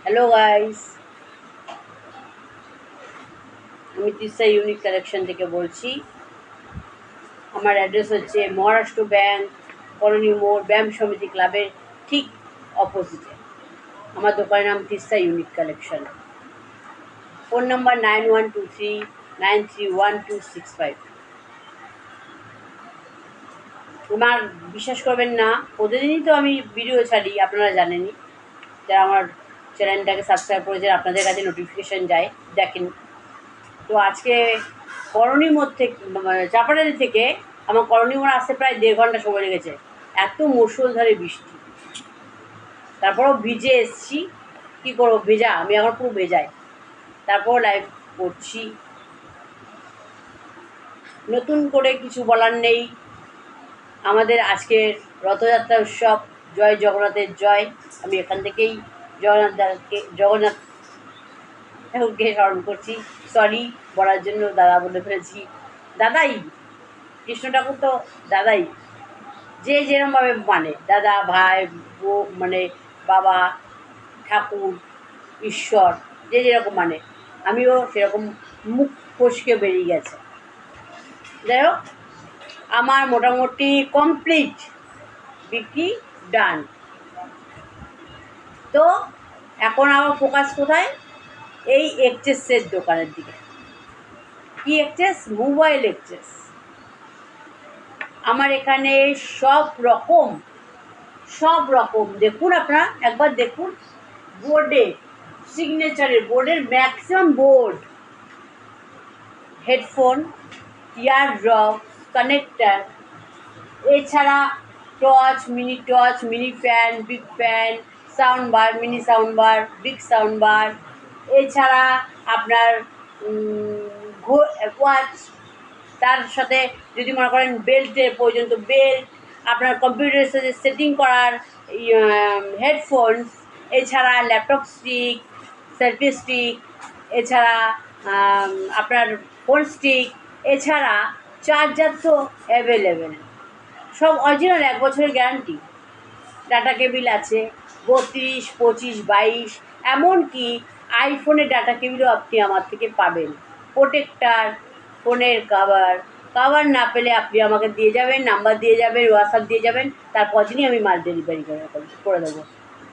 Hello guys, আমি Teesta unique collection থেকে বলছি। আমার অ্যাড্রেস হচ্ছে মহারাষ্ট্র ব্যাংক, কলোনি মোড়, ব্যায়াম সমিতি ক্লাবের ঠিক অপোজিটে। আমার দোকানের নাম Teesta unique collection. Phone number 9123931265। আমার বিশ্বাস করবেন না, প্রতিদিনই তো আমি ভিডিও ছাড়ি, আপনারা জানেনই। যারা আমার চ্যানেলটাকে সাবস্ক্রাইব করেছেন, আপনাদের কাছে নোটিফিকেশান যায়, দেখেন। তো আজকে করণী মোড় থেকে, চাপাডালি থেকে আমার করণী মোড় আসতে প্রায় 1.5 ঘন্টা সময় লেগেছে। এত মুষলধারে বৃষ্টি, তারপরেও ভিজে এসছি। কী করবো, ভেজা, আমি এখন পুরো ভেজাই, তারপর লাইভ করছি। নতুন করে কিছু বলার নেই। আমাদের আজকের রথযাত্রা উৎসব, জয় জগন্নাথের জয়। আমি এখান থেকেই জগন্নাথ ঠাকুরকে স্মরণ করছি। সরি বলার জন্য দাদা বলে ফেলেছি। দাদাই, কৃষ্ণ ঠাকুর তো দাদাই, যে যেরকমভাবে মানে দাদা, ভাই, মানে বাবা, ঠাকুর, ঈশ্বর, যে যেরকম মানে, আমিও সেরকম মুখ ফসকে বেরিয়ে গেছে। যাই হোক, আমার মোটামুটি কমপ্লিট বিক্রি ডান। তো এখন আমার ফোকাস কোথায়? এই এক্সেসের দোকানের দিকে। কি এক্সেস? Mobile access. আমার এখানে সব রকম দেখুন, আপনারা একবার দেখুন। বোর্ডে, সিগনেচারের বোর্ডের maximum board, headphone, eardrop, connector, এছাড়া torch, mini fan, big fan, sound bar, mini sound bar, big sound bar, এছাড়া আপনার ওয়াচ, তার সাথে যদি মনে করেন বেল্টের প্রয়োজন তো বেল্ট, আপনার কম্পিউটারের সাথে সেটিং করার হেডফোনস, এছাড়া ল্যাপটপ স্টিক, সেলফি স্টিক, এছাড়া আপনার ফোন স্টিক, এছাড়া চার্জার তো অ্যাভেলেবেল, সব অরিজিনাল, 1 বছরের গ্যারান্টি। ডাটা কেবিল আছে 32, 25, 22, এমনকি আইফোনের ডাটা কেবিলও আপনি আমার থেকে পাবেন। প্রোটেক্টার, ফোনের কাভার না পেলে আপনি আমাকে দিয়ে যাবেন, নাম্বার দিয়ে যাবেন, হোয়াটসঅ্যাপ দিয়ে যাবেন, তারপর দিনই আমি মাল ডেলিভারি করে দেবো।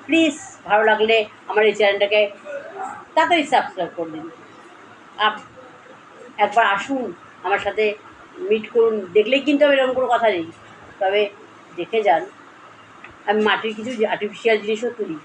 প্লিজ ভালো লাগলে আমার এই চ্যানেলটাকে তাড়াতাড়ি সাবস্ক্রাইব করে দিন। একবার আসুন, আমার সাথে মিট করুন। দেখলেই কিন্তু আমি এরকম কোনো কথা নেই, তবে দেখে যান। আমি মাটির কিছু আর্টিফিশিয়াল জিনিসও তুলি।